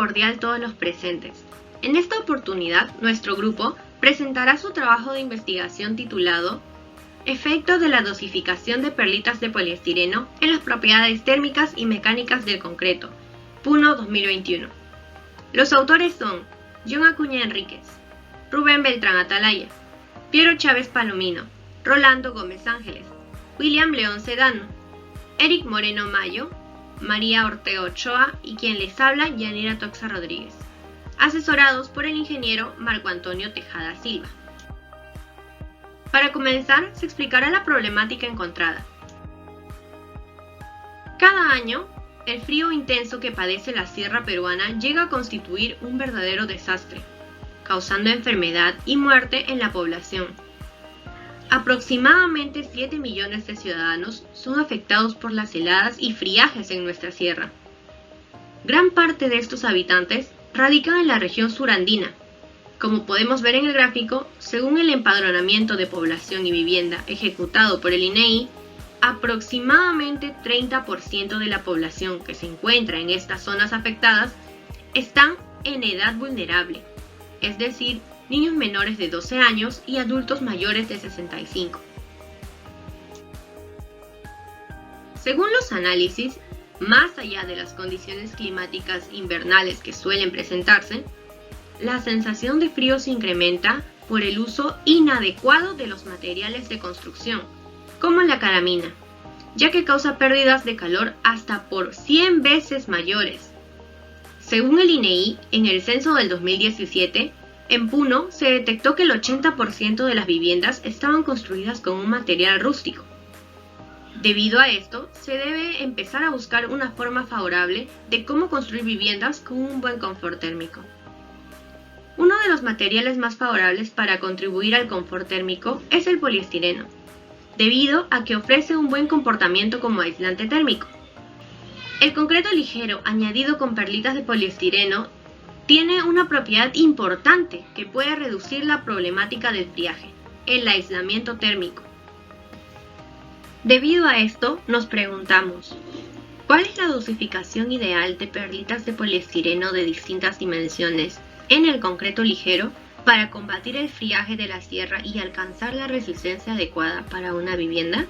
cordial todos los presentes. En esta oportunidad, nuestro grupo presentará su trabajo de investigación titulado Efectos de la dosificación de perlitas de poliestireno en las propiedades térmicas y mecánicas del concreto, PUNO 2021. Los autores son John Acuña Enríquez, Rubén Beltrán Atalaya, Piero Chávez Palomino, Rolando Gómez Ángeles, William León Sedano, Eric Moreno Mayo, María Ortega Ochoa y quien les habla, Yanira Toxa Rodríguez, asesorados por el ingeniero Marco Antonio Tejada Silva. Para comenzar, se explicará la problemática encontrada. Cada año, el frío intenso que padece la sierra peruana llega a constituir un verdadero desastre, causando enfermedad y muerte en la población. Aproximadamente 7 millones de ciudadanos son afectados por las heladas y friajes en nuestra sierra. Gran parte de estos habitantes radican en la región surandina. Como podemos ver en el gráfico, según el empadronamiento de población y vivienda ejecutado por el INEI, aproximadamente 30% de la población que se encuentra en estas zonas afectadas están en edad vulnerable, es decir, niños menores de 12 años y adultos mayores de 65. Según los análisis, más allá de las condiciones climáticas invernales que suelen presentarse, la sensación de frío se incrementa por el uso inadecuado de los materiales de construcción, como la calamina, ya que causa pérdidas de calor hasta por 100 veces mayores. Según el INEI, en el censo del 2017, en Puno se detectó que el 80% de las viviendas estaban construidas con un material rústico. Debido a esto, se debe empezar a buscar una forma favorable de cómo construir viviendas con un buen confort térmico. Uno de los materiales más favorables para contribuir al confort térmico es el poliestireno, debido a que ofrece un buen comportamiento como aislante térmico. El concreto ligero añadido con perlitas de poliestireno tiene una propiedad importante que puede reducir la problemática del friaje, el aislamiento térmico. Debido a esto, nos preguntamos, ¿cuál es la dosificación ideal de perlitas de poliestireno de distintas dimensiones en el concreto ligero para combatir el friaje de la sierra y alcanzar la resistencia adecuada para una vivienda?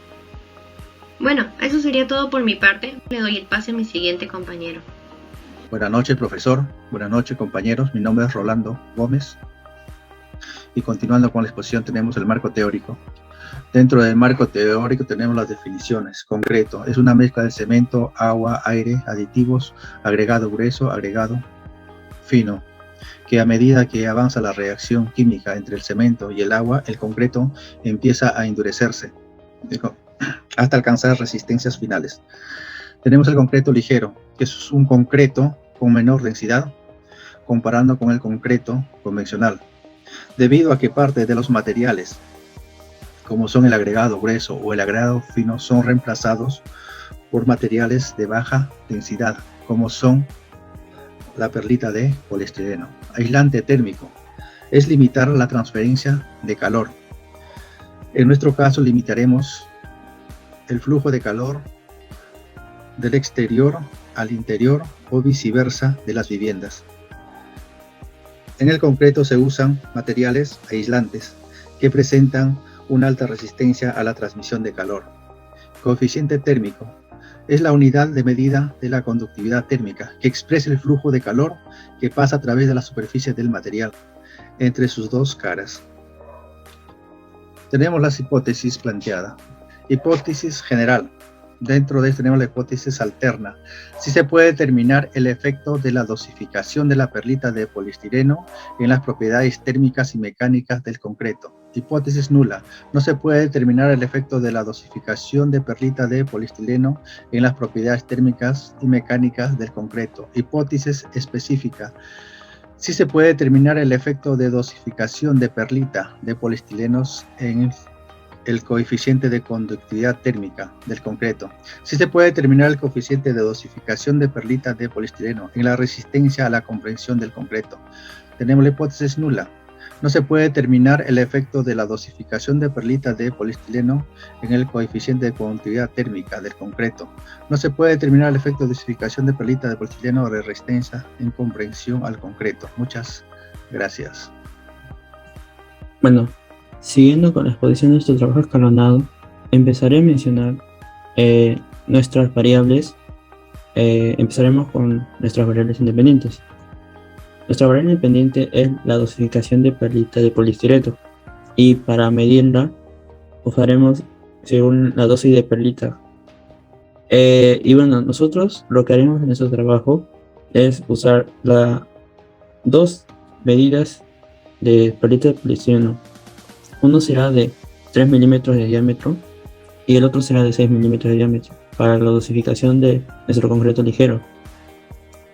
Bueno, eso sería todo por mi parte. Le doy el pase a mi siguiente compañero. Buenas noches, profesor. Buenas noches, compañeros. Mi nombre es Rolando Gómez. Y continuando con la exposición tenemos el marco teórico. Dentro del marco teórico tenemos las definiciones. Concreto: es una mezcla de cemento, agua, aire, aditivos, agregado grueso, agregado fino, que a medida que avanza la reacción química entre el cemento y el agua, el concreto empieza a endurecerse hasta alcanzar resistencias finales. Tenemos el concreto ligero, que es un concreto con menor densidad comparando con el concreto convencional, debido a que parte de los materiales, como son el agregado grueso o el agregado fino, son reemplazados por materiales de baja densidad, como son la perlita de poliestireno. Aislante térmico: es limitar la transferencia de calor. En nuestro caso limitaremos el flujo de calor del exterior al interior o viceversa de las viviendas. En el concreto se usan materiales aislantes que presentan una alta resistencia a la transmisión de calor. Coeficiente térmico: es la unidad de medida de la conductividad térmica que expresa el flujo de calor que pasa a través de la superficie del material entre sus dos caras. Tenemos las hipótesis planteadas. Hipótesis general: dentro de esto tenemos la hipótesis alterna. Si se puede determinar el efecto de la dosificación de la perlita de poliestireno en las propiedades térmicas y mecánicas del concreto. Hipótesis nula: no se puede determinar el efecto de la dosificación de perlita de poliestireno en las propiedades térmicas y mecánicas del concreto. Hipótesis específica: sí se puede determinar el efecto de dosificación de perlita de poliestirenos en el coeficiente de conductividad térmica del concreto. Sí se puede determinar el coeficiente de dosificación de perlita de poliestireno en la resistencia a la compresión del concreto. Tenemos la hipótesis nula: No se puede determinar el efecto de la dosificación de perlitas de poliestireno en el coeficiente de conductividad térmica del concreto. No se puede determinar el efecto de dosificación de perlitas de poliestireno de resistencia en comprensión al concreto. Muchas gracias. Bueno, siguiendo con la exposición de nuestro trabajo escalonado, empezaré a mencionar nuestras variables. Empezaremos con nuestras variables independientes. Nuestra variable independiente es la dosificación de perlita de poliestireno, y para medirla usaremos según la dosis de perlita. Y bueno, nosotros lo que haremos en nuestro trabajo es usar dos medidas de perlita de poliestireno. Uno será de 3 milímetros de diámetro y el otro será de 6 milímetros de diámetro para la dosificación de nuestro concreto ligero.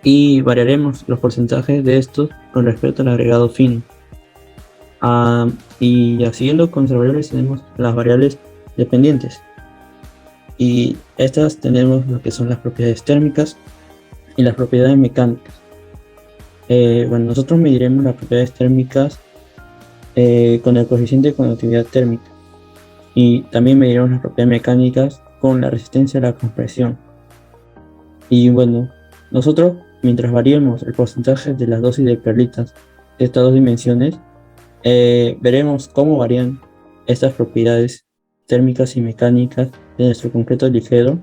Y variaremos los porcentajes de estos con respecto al agregado fino. Y siguiendo con las variables tenemos las variables dependientes. Y estas tenemos lo que son las propiedades térmicas y las propiedades mecánicas. Bueno, nosotros mediremos las propiedades térmicas con el coeficiente de conductividad térmica. Y también mediremos las propiedades mecánicas con la resistencia a la compresión. Y bueno, nosotros, mientras variemos el porcentaje de las dosis de perlitas de estas dos dimensiones, veremos cómo varían estas propiedades térmicas y mecánicas de nuestro concreto ligero,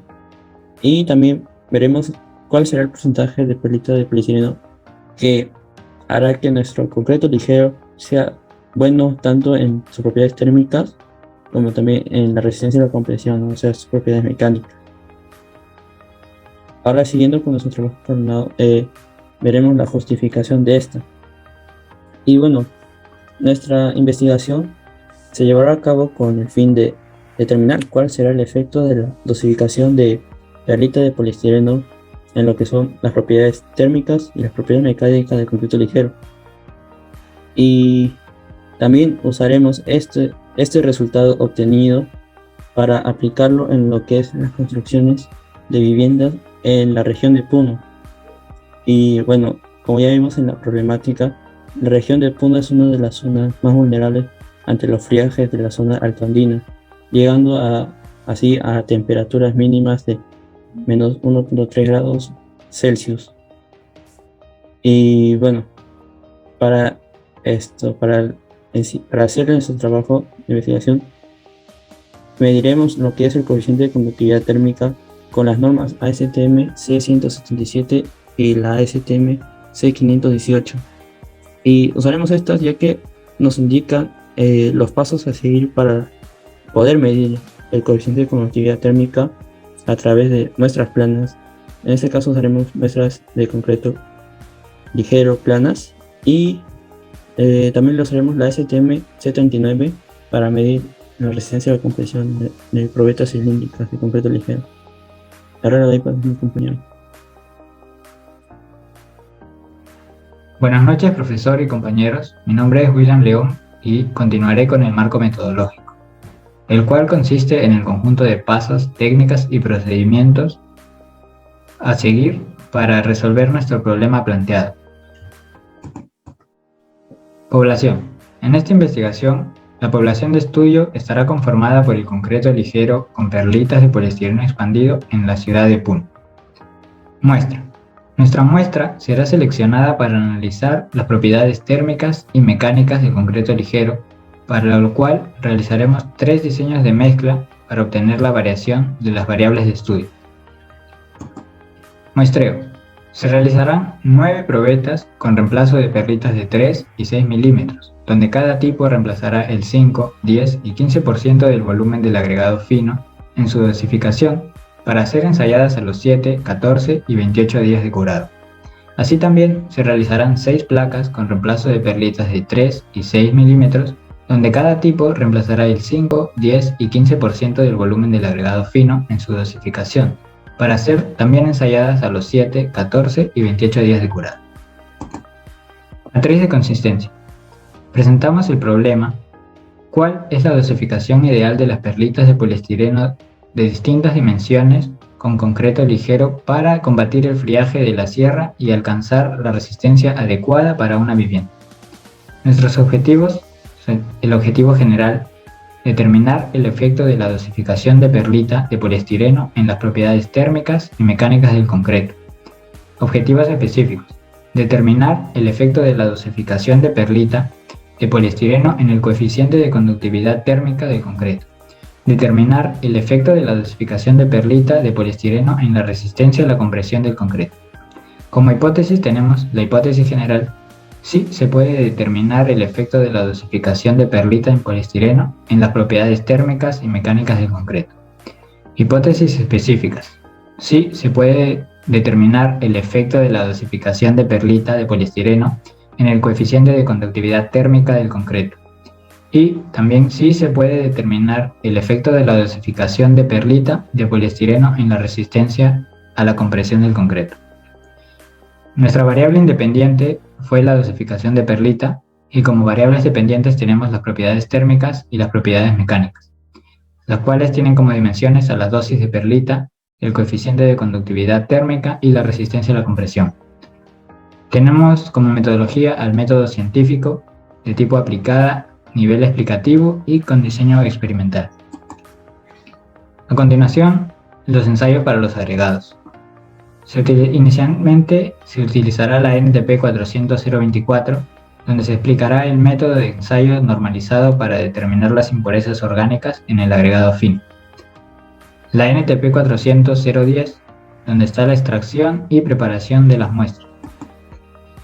y también veremos cuál será el porcentaje de perlita de poliestireno que hará que nuestro concreto ligero sea bueno tanto en sus propiedades térmicas como también en la resistencia a la compresión, o sea, sus propiedades mecánicas. Ahora, siguiendo con nuestro trabajo escalonado, veremos la justificación de esta. Y bueno, nuestra investigación se llevará a cabo con el fin de determinar cuál será el efecto de la dosificación de perlita de poliestireno en lo que son las propiedades térmicas y las propiedades mecánicas del concreto ligero. Y también usaremos este resultado obtenido para aplicarlo en lo que es las construcciones de viviendas en la región de Puno. Y bueno, como ya vimos en la problemática, la región de Puno es una de las zonas más vulnerables ante los friajes de la zona altoandina, llegando así a temperaturas mínimas de menos 1.3 grados Celsius. Y bueno, para hacer nuestro trabajo de investigación, mediremos lo que es el coeficiente de conductividad térmica con las normas ASTM C177 y la ASTM C518. Y usaremos estas ya que nos indican los pasos a seguir para poder medir el coeficiente de conductividad térmica a través de muestras planas. En este caso usaremos muestras de concreto ligero planas, y también lo usaremos la STM C39 para medir la resistencia a la compresión de probetas cilíndricas de concreto ligero. Ahora lo doy para mi compañero. Buenas noches, profesor y compañeros. Mi nombre es William León y continuaré con el marco metodológico, el cual consiste en el conjunto de pasos, técnicas y procedimientos a seguir para resolver nuestro problema planteado. Población. En esta investigación, la población de estudio estará conformada por el concreto ligero con perlitas de poliestireno expandido en la ciudad de Puno. Muestra. Nuestra muestra será seleccionada para analizar las propiedades térmicas y mecánicas del concreto ligero, para lo cual realizaremos 3 diseños de mezcla para obtener la variación de las variables de estudio. Muestreo. Se realizarán 9 probetas con reemplazo de perlitas de 3 y 6 milímetros, donde cada tipo reemplazará el 5, 10 y 15% del volumen del agregado fino en su dosificación, para ser ensayadas a los 7, 14 y 28 días de curado. Así también se realizarán 6 placas con reemplazo de perlitas de 3 y 6 milímetros, donde cada tipo reemplazará el 5, 10 y 15% del volumen del agregado fino en su dosificación, para ser también ensayadas a los 7, 14 y 28 días de curado. Matriz de consistencia. Presentamos el problema: ¿cuál es la dosificación ideal de las perlitas de poliestireno de distintas dimensiones con concreto ligero para combatir el friaje de la sierra y alcanzar la resistencia adecuada para una vivienda? Nuestros objetivos son el objetivo general, determinar el efecto de la dosificación de perlita de poliestireno en las propiedades térmicas y mecánicas del concreto. Objetivos específicos, determinar el efecto de la dosificación de perlita de poliestireno en el coeficiente de conductividad térmica del concreto. Determinar el efecto de la dosificación de perlita de poliestireno en la resistencia a la compresión del concreto. Como hipótesis tenemos la hipótesis general. Sí se puede determinar el efecto de la dosificación de perlita en poliestireno en las propiedades térmicas y mecánicas del concreto. Hipótesis específicas. Sí se puede determinar el efecto de la dosificación de perlita de poliestireno en el coeficiente de conductividad térmica del concreto. Y también sí se puede determinar el efecto de la dosificación de perlita de poliestireno en la resistencia a la compresión del concreto. Nuestra variable independiente fue la dosificación de perlita, y como variables dependientes tenemos las propiedades térmicas y las propiedades mecánicas, las cuales tienen como dimensiones a la dosis de perlita, el coeficiente de conductividad térmica y la resistencia a la compresión. Tenemos como metodología al método científico de tipo aplicada, nivel explicativo y con diseño experimental. A continuación, los ensayos para los agregados. Inicialmente se utilizará la NTP 400-024, donde se explicará el método de ensayo normalizado para determinar las impurezas orgánicas en el agregado fino. La NTP 400-010, donde está la extracción y preparación de las muestras.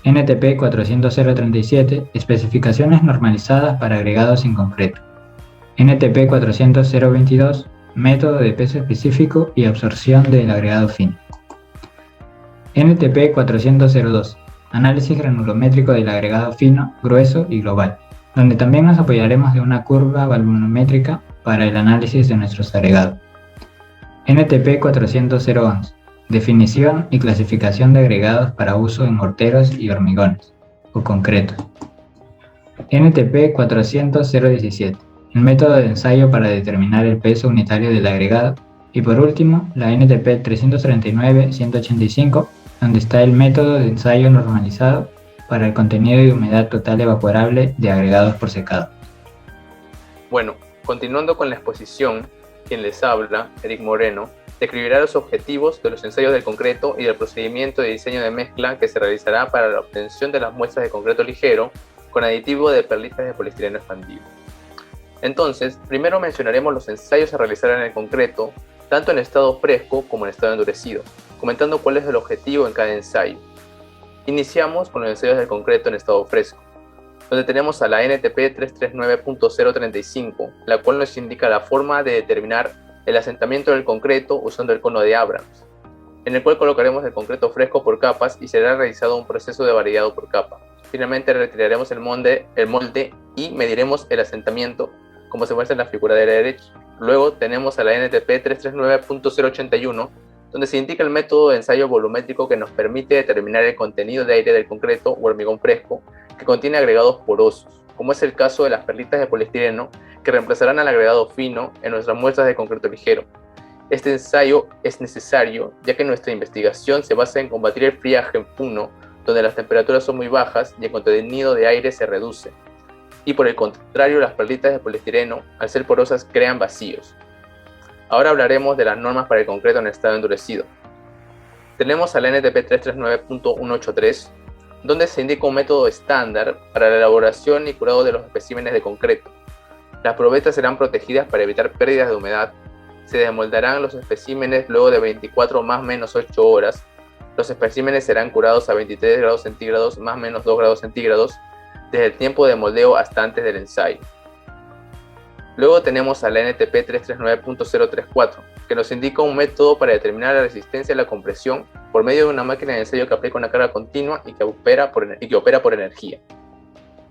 NTP 400-037, especificaciones normalizadas para agregados en concreto. NTP 400-022, método de peso específico y absorción del agregado fino. NTP 400-02, análisis granulométrico del agregado fino, grueso y global, donde también nos apoyaremos de una curva volumétrica para el análisis de nuestros agregados. NTP 400-011, definición y clasificación de agregados para uso en morteros y hormigones, o concretos. NTP 400-017, el método de ensayo para determinar el peso unitario del agregado. Y por último, la NTP 339-185, donde está el método de ensayo normalizado para el contenido de humedad total evaporable de agregados por secado. Bueno, continuando con la exposición, quien les habla, Eric Moreno, describirá los objetivos de los ensayos del concreto y del procedimiento de diseño de mezcla que se realizará para la obtención de las muestras de concreto ligero con aditivo de perlitas de poliestireno expandido. Entonces, primero mencionaremos los ensayos a realizar en el concreto, tanto en estado fresco como en estado endurecido, comentando cuál es el objetivo en cada ensayo. Iniciamos con los ensayos del concreto en estado fresco, donde tenemos a la NTP 339.035, la cual nos indica la forma de determinar el asentamiento del concreto usando el cono de Abrams, en el cual colocaremos el concreto fresco por capas y será realizado un proceso de variado por capa. Finalmente retiraremos el molde y mediremos el asentamiento, como se muestra en la figura de la derecha. Luego tenemos a la NTP 339.081, donde se indica el método de ensayo volumétrico que nos permite determinar el contenido de aire del concreto o hormigón fresco que contiene agregados porosos, como es el caso de las perlitas de poliestireno que reemplazarán al agregado fino en nuestras muestras de concreto ligero. Este ensayo es necesario ya que nuestra investigación se basa en combatir el friaje en Puno, donde las temperaturas son muy bajas y el contenido de aire se reduce. Y por el contrario, las perlitas de poliestireno, al ser porosas, crean vacíos. Ahora hablaremos de las normas para el concreto en estado endurecido. Tenemos a la NTP 339.183, donde se indica un método estándar para la elaboración y curado de los especímenes de concreto. Las probetas serán protegidas para evitar pérdidas de humedad. Se desmoldarán los especímenes luego de 24 más menos 8 horas. Los especímenes serán curados a 23 grados centígrados más menos 2 grados centígrados desde el tiempo de moldeo hasta antes del ensayo. Luego tenemos a la NTP 339.034, que nos indica un método para determinar la resistencia a la compresión por medio de una máquina de ensayo que aplica una carga continua y que opera por energía.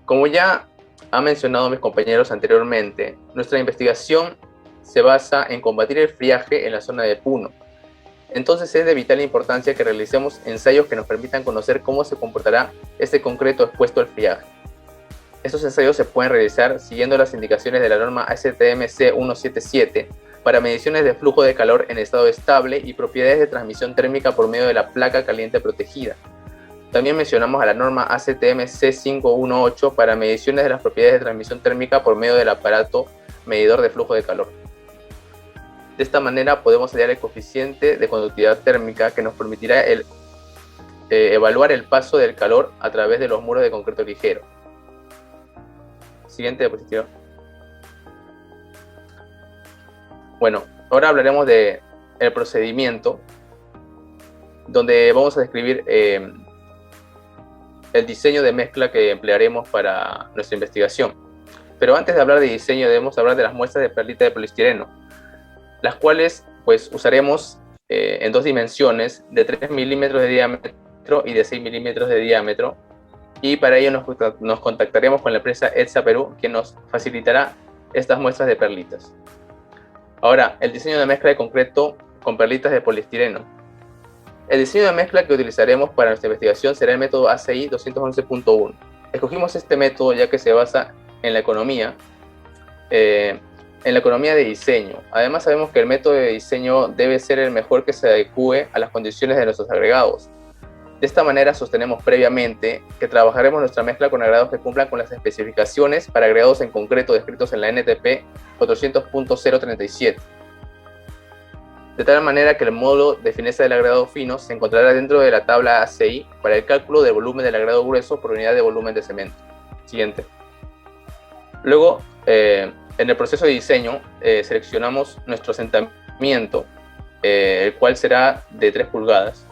Como ya han mencionado mis compañeros anteriormente, nuestra investigación se basa en combatir el friaje en la zona de Puno. Entonces es de vital importancia que realicemos ensayos que nos permitan conocer cómo se comportará este concreto expuesto al friaje. Estos ensayos se pueden realizar siguiendo las indicaciones de la norma ASTM C177 para mediciones de flujo de calor en estado estable y propiedades de transmisión térmica por medio de la placa caliente protegida. También mencionamos a la norma ACTM C518 para mediciones de las propiedades de transmisión térmica por medio del aparato medidor de flujo de calor. De esta manera podemos hallar el coeficiente de conductividad térmica que nos permitirá evaluar el paso del calor a través de los muros de concreto ligero. Siguiente diapositiva. Bueno, ahora hablaremos del procedimiento, donde vamos a describir el diseño de mezcla que emplearemos para nuestra investigación. Pero antes de hablar de diseño debemos hablar de las muestras de perlita de poliestireno, las cuales pues usaremos en dos dimensiones, de 3 milímetros de diámetro y de 6 milímetros de diámetro, y para ello nos contactaremos con la empresa ETSA Perú, quien nos facilitará estas muestras de perlitas. Ahora, el diseño de mezcla de concreto con perlitas de poliestireno. El diseño de mezcla que utilizaremos para nuestra investigación será el método ACI 211.1. Escogimos este método ya que se basa en la economía de diseño. Además sabemos que el método de diseño debe ser el mejor que se adecue a las condiciones de nuestros agregados. De esta manera sostenemos previamente que trabajaremos nuestra mezcla con agregados que cumplan con las especificaciones para agregados en concreto descritos en la NTP 400.037. De tal manera que el módulo de fineza del agregado fino se encontrará dentro de la tabla ACI para el cálculo del volumen del agregado grueso por unidad de volumen de cemento. Siguiente. Luego, en el proceso de diseño, seleccionamos nuestro asentamiento, el cual será de 3 pulgadas.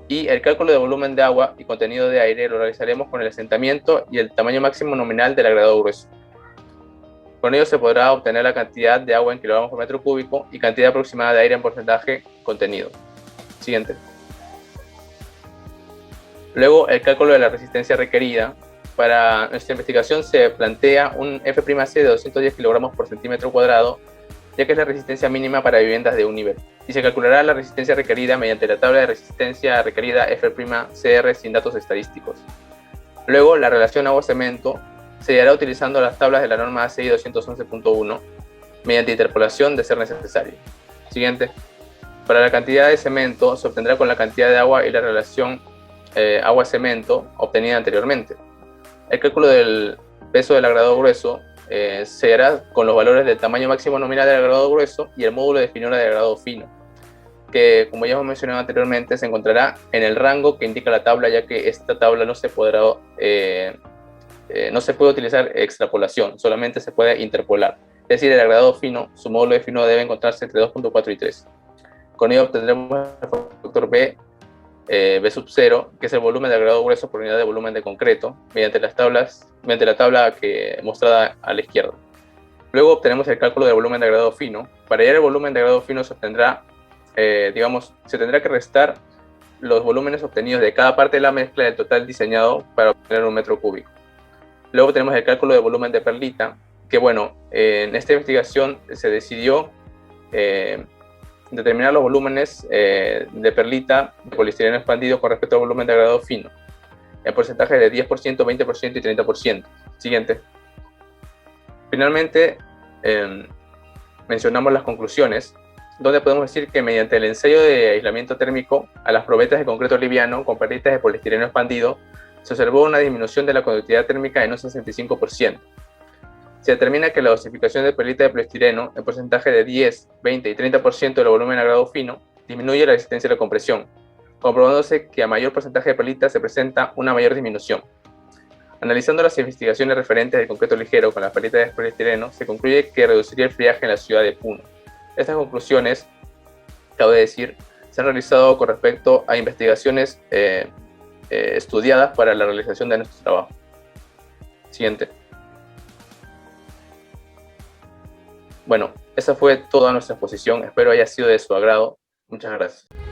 Y el cálculo de volumen de agua y contenido de aire lo realizaremos con el asentamiento y el tamaño máximo nominal del agregado grueso. Con ello se podrá obtener la cantidad de agua en kilogramos por metro cúbico y cantidad aproximada de aire en porcentaje contenido. Siguiente. Luego, el cálculo de la resistencia requerida. Para nuestra investigación se plantea un F'C de 210 kg por centímetro cuadrado, ya que es la resistencia mínima para viviendas de un nivel. Y se calculará la resistencia requerida mediante la tabla de resistencia requerida F'CR sin datos estadísticos. Luego, la relación agua-cemento se hará utilizando las tablas de la norma ACI 211.1 mediante interpolación de ser necesario. Siguiente. Para la cantidad de cemento se obtendrá con la cantidad de agua y la relación agua-cemento obtenida anteriormente. El cálculo del peso del agregado grueso se hará con los valores del tamaño máximo nominal del agregado grueso y el módulo de finura del agregado fino, que como ya hemos mencionado anteriormente se encontrará en el rango que indica la tabla, ya que esta tabla no se puede utilizar extrapolación, solamente se puede interpolar. Es decir, el agregado fino, su módulo de finura debe encontrarse entre 2.4 y 3. Con ello obtendremos el factor B sub 0, que es el volumen de agregado grueso por unidad de volumen de concreto, mediante la tabla mostrada a la izquierda. Luego obtenemos el cálculo del volumen de agregado fino. Para hallar el volumen de agregado fino se tendrá que restar los volúmenes obtenidos de cada parte de la mezcla del total diseñado para obtener un metro cúbico. Luego tenemos el cálculo de volumen de perlita, que bueno, en esta investigación se decidió determinar los volúmenes de perlita de poliestireno expandido con respecto al volumen de agregado fino, en porcentaje de 10%, 20% y 30%. Siguiente. Finalmente, mencionamos las conclusiones, donde podemos decir que mediante el ensayo de aislamiento térmico a las probetas de concreto liviano con perlitas de poliestireno expandido, se observó una disminución de la conductividad térmica en un 65%. Se determina que la dosificación de perlita de poliestireno en porcentaje de 10, 20 y 30% del volumen agregado fino disminuye la resistencia a la compresión, comprobándose que a mayor porcentaje de perlita se presenta una mayor disminución. Analizando las investigaciones referentes del concreto ligero con la perlita de poliestireno, se concluye que reduciría el friaje en la ciudad de Puno. Estas conclusiones, cabe decir, se han realizado con respecto a investigaciones estudiadas para la realización de nuestro trabajo. Siguiente. Bueno, esa fue toda nuestra exposición. Espero haya sido de su agrado. Muchas gracias.